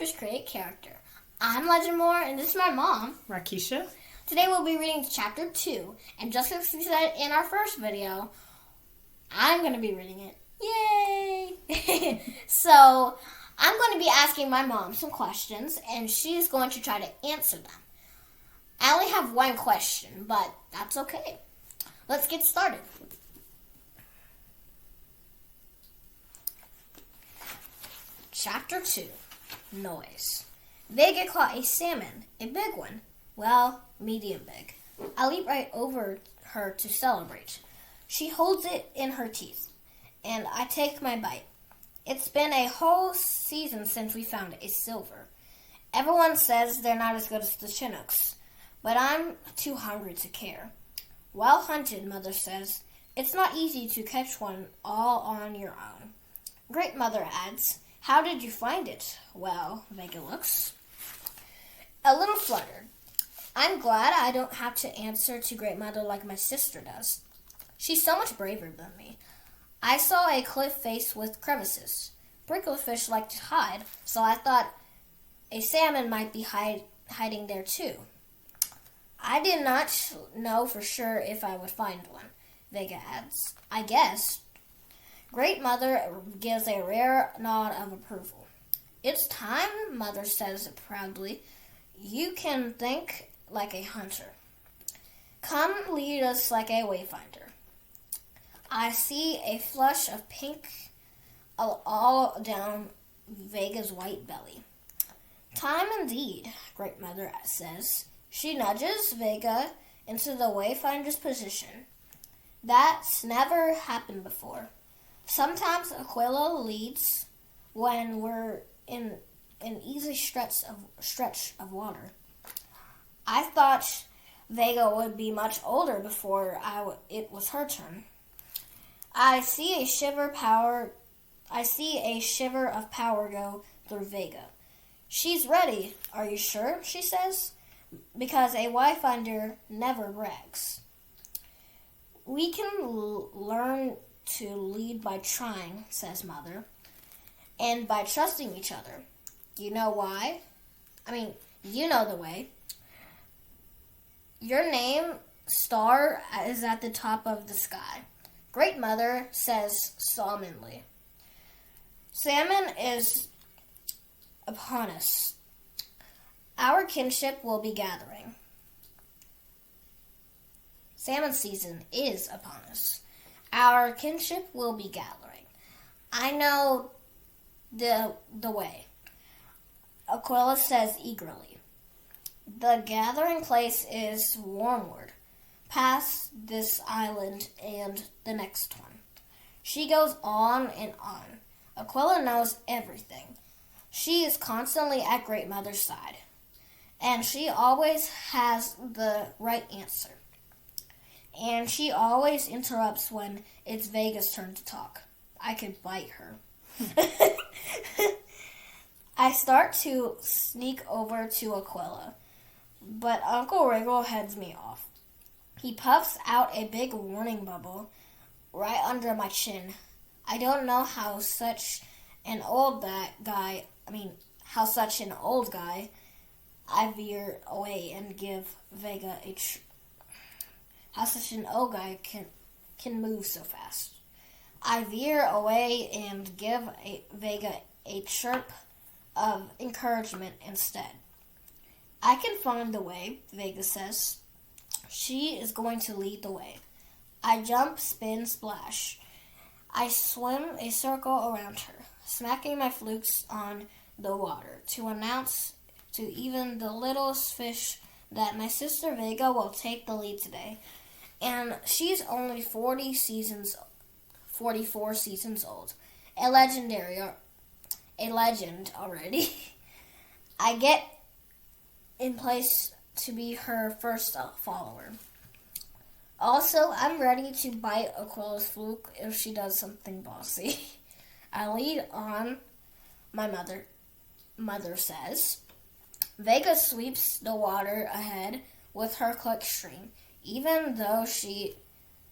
Chapters create character. I'm Legend Moore, and this is my mom, Rakisha. Today we'll be reading Chapter 2, and just as we said in our first video, I'm going to be reading it. Yay! So, I'm going to be asking my mom some questions, and she's going to try to answer them. I only have one question, but that's okay. Let's get started. Chapter 2, Noise. Vega caught a salmon, a big one. Well, medium big. I leap right over her to celebrate. She holds it in her teeth, and I take my bite. It's been a whole season since we found a silver. Everyone says they're not as good as the Chinooks, but I'm too hungry to care. Well hunted, Mother says. It's not easy to catch one all on your own. Great Mother adds, how did you find it? Well, Vega looks a little fluttered. I'm glad I don't have to answer to Great Mother like my sister does. She's so much braver than me. I saw a cliff face with crevices. Brinklefish like to hide, so I thought a salmon might be hiding there too. I did not know for sure if I would find one, Vega adds. I guessed. Great Mother gives a rare nod of approval. It's time, Mother says proudly. You can think like a hunter. Come lead us like a wayfinder. I see a flush of pink all down Vega's white belly. Time indeed, Great Mother says. She nudges Vega into the wayfinder's position. That's never happened before. Sometimes Aquila leads when we're in an easy stretch of water. I thought Vega would be much older before it was her turn. I see a shiver of power go through Vega. She's ready. Are you sure? She says, because a wayfinder never brags. We can learn to lead by trying, says Mother, and by trusting each other. You know why? You know the way. Your name, Star, is at the top of the sky. Great Mother says solemnly. Salmon is upon us. Our kinship will be gathering. Salmon season is upon us. Our kinship will be gathering. I know the way, Aquila says eagerly. The gathering place is Wormwood, past this island and the next one. She goes on and on. Aquila knows everything. She is constantly at Great Mother's side, and she always has the right answer. And she always interrupts when it's Vega's turn to talk. I could bite her. I start to sneak over to Aquila, but Uncle Wriggle heads me off. He puffs out a big warning bubble right under my chin. I don't know how such an old guy, I veer away and give Vega how such an old guy can move so fast. I veer away and give Vega a chirp of encouragement instead. I can find the way, Vega says. She is going to lead the way. I jump, spin, splash. I swim a circle around her, smacking my flukes on the water to announce to even the littlest fish that my sister Vega will take the lead today. And she's only 44 seasons old. A legend already. I get in place to be her first follower. Also, I'm ready to bite Aquila's fluke if she does something bossy. I lead on, my mother says. Vega sweeps the water ahead with her click string, even though she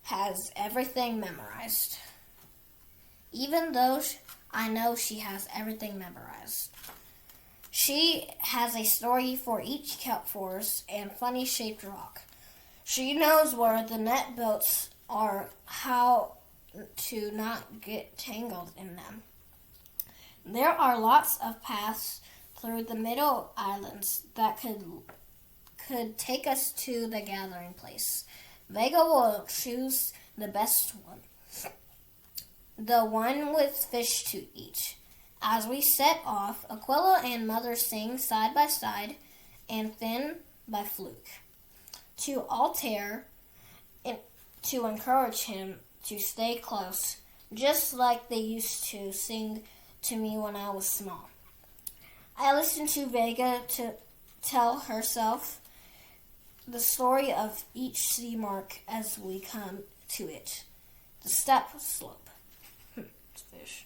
has everything memorized. I know she has everything memorized. She has a story for each forest and funny-shaped rock. She knows where the net boats are, how to not get tangled in them. There are lots of paths through the middle islands that could take us to the gathering place. Vega will choose the best one, the one with fish to eat. As we set off, Aquila and Mother sing side by side and Finn by fluke. To Altair, to encourage him to stay close, just like they used to sing to me when I was small. I listened to Vega to tell herself the story of each sea mark as we come to it. The step slope. Fish.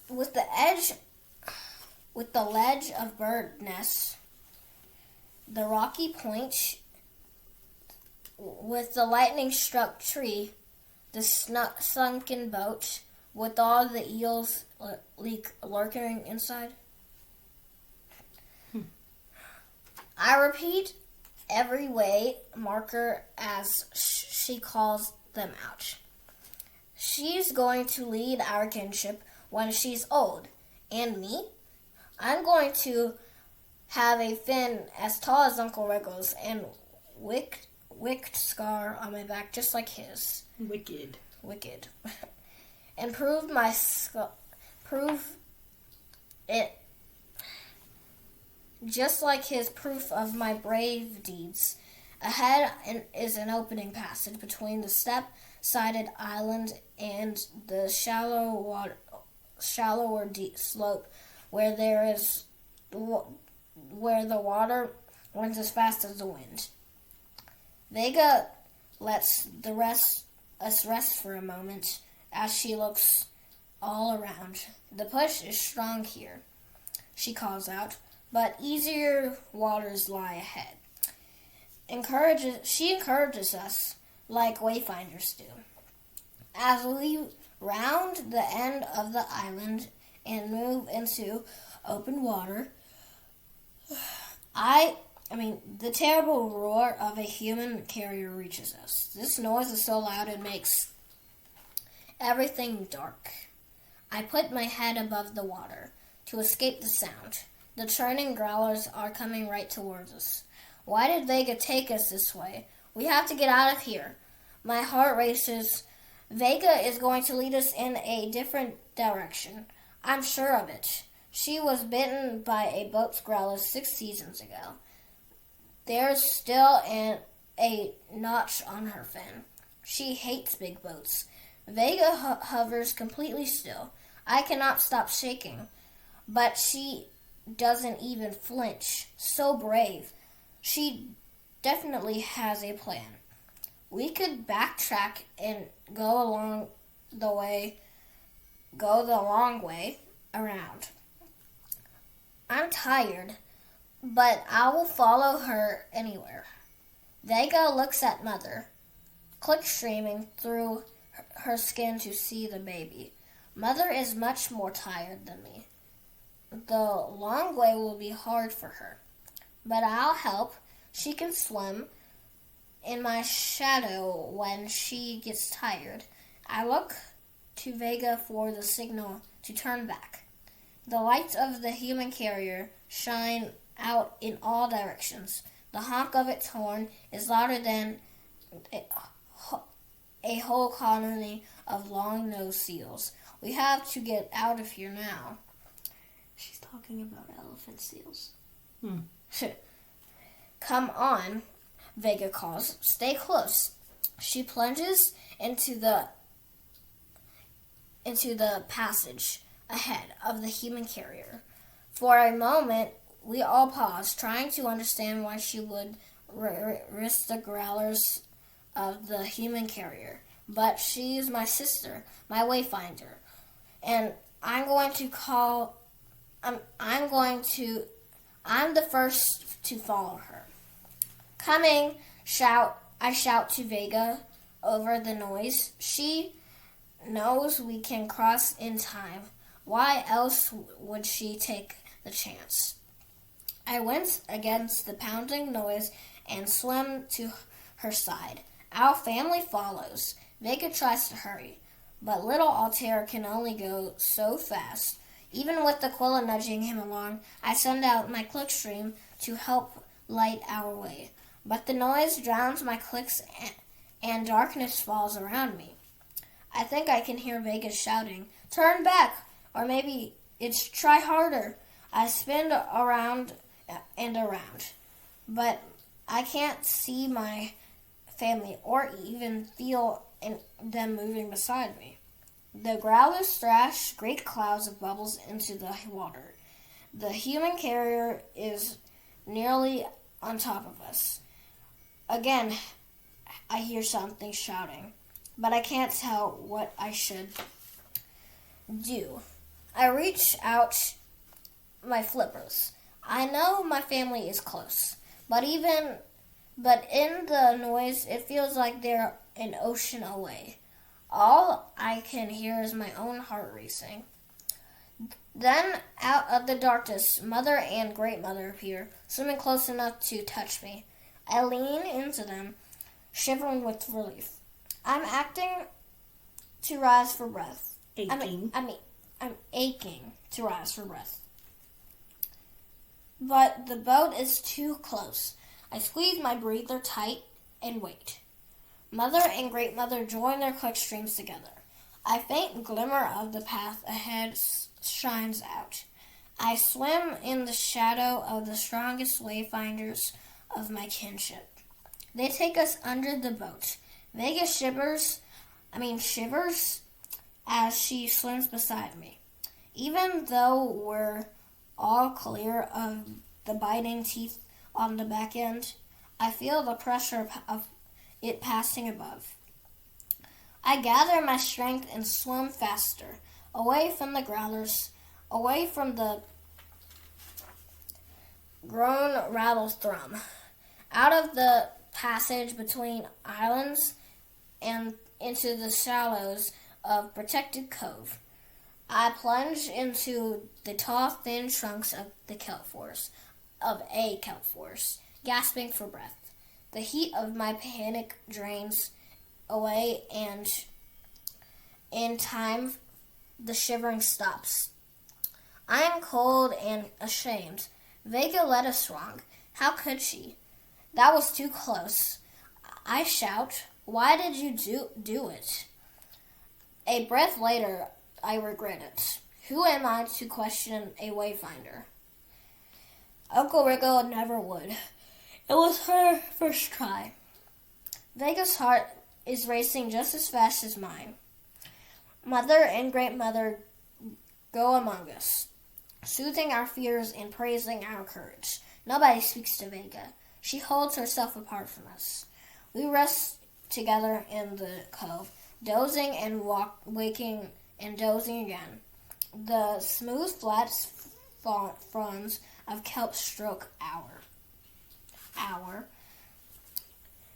With the ledge of bird nests, the rocky point, with the lightning-struck tree, the sunken boat, with all the eels lurking inside. I repeat every way marker as she calls them out. She's going to lead our kinship when she's old. And me? I'm going to have a fin as tall as Uncle Wriggles and wicked scar on my back just like his. Wicked. And prove it just like his proof of my brave deeds. Ahead is an opening passage between the step-sided island and the shallower deep slope where the water runs as fast as the wind. Vega lets us rest for a moment as she looks all around. The push is strong here, she calls out, but easier waters lie ahead. She encourages us like wayfinders do. As we round the end of the island and move into open water, the terrible roar of a human carrier reaches us. This noise is so loud it makes everything dark. I put my head above the water to escape the sound. The churning growlers are coming right towards us. Why did Vega take us this way? We have to get out of here. My heart races. Vega is going to lead us in a different direction. I'm sure of it. She was bitten by a boat's growler 6 seasons ago. There's still a notch on her fin. She hates big boats. Vega hovers completely still. I cannot stop shaking, but she doesn't even flinch. So brave. She definitely has a plan. We could backtrack and go the long way around. I'm tired, but I will follow her anywhere. Vega looks at Mother, click streaming through her skin to see the baby. Mother is much more tired than me. The long way will be hard for her, but I'll help. She can swim in my shadow when she gets tired. I look to Vega for the signal to turn back. The lights of the human carrier shine out in all directions. The honk of its horn is louder than a whole colony of long-nosed seals. We have to get out of here now. She's talking about elephant seals. Come on, Vega calls. Stay close. She plunges into the passage ahead of the human carrier. For a moment, we all pause, trying to understand why she would risk the growlers of the human carrier. But she's my sister, my wayfinder, and I'm the first to follow her. Coming, I shout to Vega over the noise. She knows we can cross in time. Why else would she take the chance? I went against the pounding noise and swam to her side. Our family follows. Vega tries to hurry, but little Altair can only go so fast. Even with Aquila nudging him along, I send out my clickstream to help light our way. But the noise drowns my clicks and darkness falls around me. I think I can hear Vega shouting, "Turn back!" Or maybe it's "Try harder." I spin around and around, but I can't see my family or even feel them moving beside me. The growlers thrash great clouds of bubbles into the water. The human carrier is nearly on top of us. Again, I hear something shouting, but I can't tell what I should do. I reach out my flippers. I know my family is close, but in the noise, it feels like they're an ocean away. All I can hear is my own heart racing. Then, out of the darkness, Mother and Great Mother appear, swimming close enough to touch me. I lean into them, shivering with relief. I'm acting to rise for breath. Aching. I'm aching to rise for breath. But the boat is too close. I squeeze my breather tight and wait. Mother and Great Mother join their clickstreams together. A faint glimmer of the path ahead shines out. I swim in the shadow of the strongest wayfinders of my kinship. They take us under the boat. Vega shivers as she swims beside me. Even though we're all clear of the biting teeth on the back end, I feel the pressure of it passing above. I gather my strength and swim faster, away from the growlers, away from the groan rattle thrum, out of the passage between islands and into the shallows of Protected Cove. I plunge into the tall, thin trunks of a kelp forest, gasping for breath. The heat of my panic drains away, and in time, the shivering stops. I am cold and ashamed. Vega led us wrong. How could she? That was too close. I shout, "Why did you do it?" A breath later, I regret it. Who am I to question a wayfinder? Uncle Rico never would. It was her first try. Vega's heart is racing just as fast as mine. Mother and Great Mother go among us, soothing our fears and praising our courage. Nobody speaks to Vega. She holds herself apart from us. We rest together in the cove, dozing and waking and dozing again. The smooth, flat fronds of kelp stroke our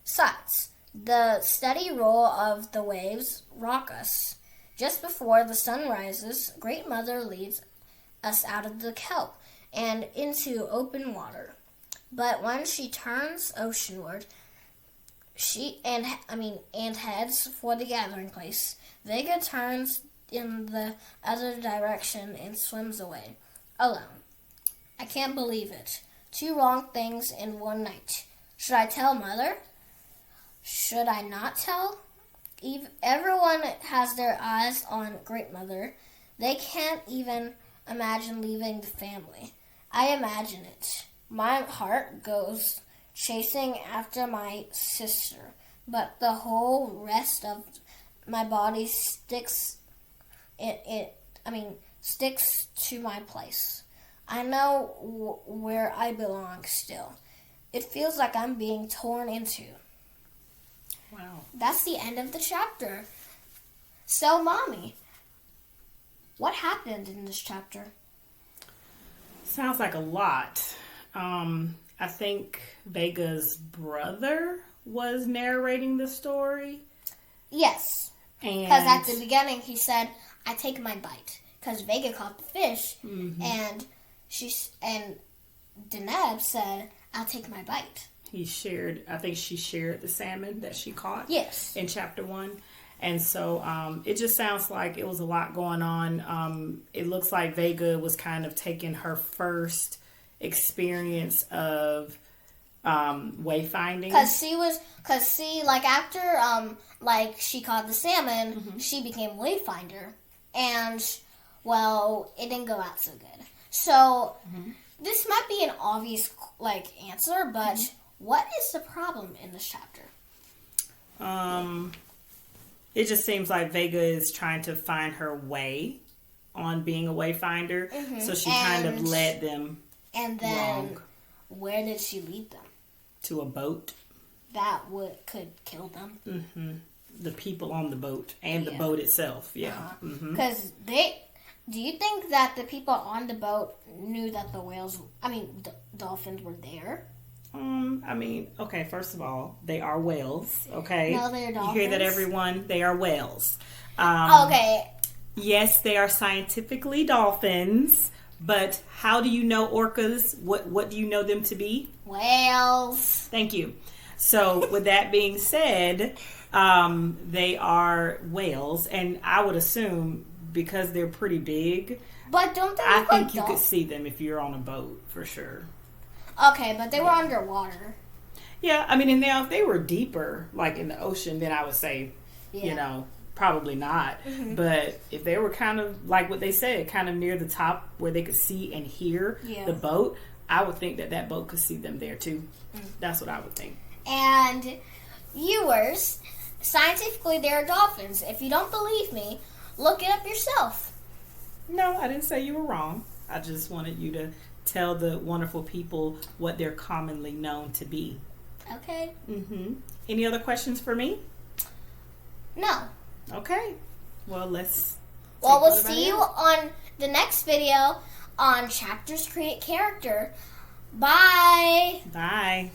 sides. The steady roll of the waves rock us. Just before the sun rises, Great Mother leads us out of the kelp and into open water. But when she turns oceanward, and heads for the gathering place, Vega turns in the other direction and swims away, alone. I can't believe it. 2 wrong things in one night. Should I tell Mother? Should I not tell? Everyone has their eyes on Great Mother. They can't even imagine leaving the family. I imagine it. My heart goes chasing after my sister, but the whole rest of my body sticks to my place. I know where I belong still. It feels like I'm being torn into. Wow. That's the end of the chapter. So, Mommy, what happened in this chapter? Sounds like a lot. I think Vega's brother was narrating the story. Yes. Because at the beginning he said, "I take my bite." because Vega caught the fish, and Deneb said, "I'll take my bite." I think she shared the salmon that she caught. Yes. In chapter 1. And so it just sounds like it was a lot going on. It looks like Vega was kind of taking her first experience of wayfinding. Like after like she caught the salmon, she became wayfinder, and well, it didn't go out so good. So this might be an obvious like answer, but what is the problem in this chapter? It just seems like Vega is trying to find her way on being a wayfinder, so she kind of led them and then wrong. Where did she lead them? To a boat. That could kill them. The people on the boat and the boat itself, yeah. Because do you think that the people on the boat knew that the dolphins were there? Okay, first of all, they are whales, okay? No, they're dolphins. You hear that, everyone? They are whales. Okay. Yes, they are scientifically dolphins, but how do you know orcas? What do you know them to be? Whales. Thank you. So, with that being said, they are whales, and I would assume because they're pretty big, but don't they I look think like you could see them if you're on a boat, for sure. Okay, but they were underwater. Yeah, I mean, and now if they were deeper, like in the ocean, then I would say, probably not. But if they were kind of, like what they said, kind of near the top where they could see and hear the boat, I would think that boat could see them there too. That's what I would think. And viewers, scientifically there are dolphins. If you don't believe me, look it up yourself. No, I didn't say you were wrong. I just wanted you to tell the wonderful people what they're commonly known to be. Okay. Any other questions for me? No. Okay. Well, we'll see you on the next video on Chapters Create Character. Bye. Bye.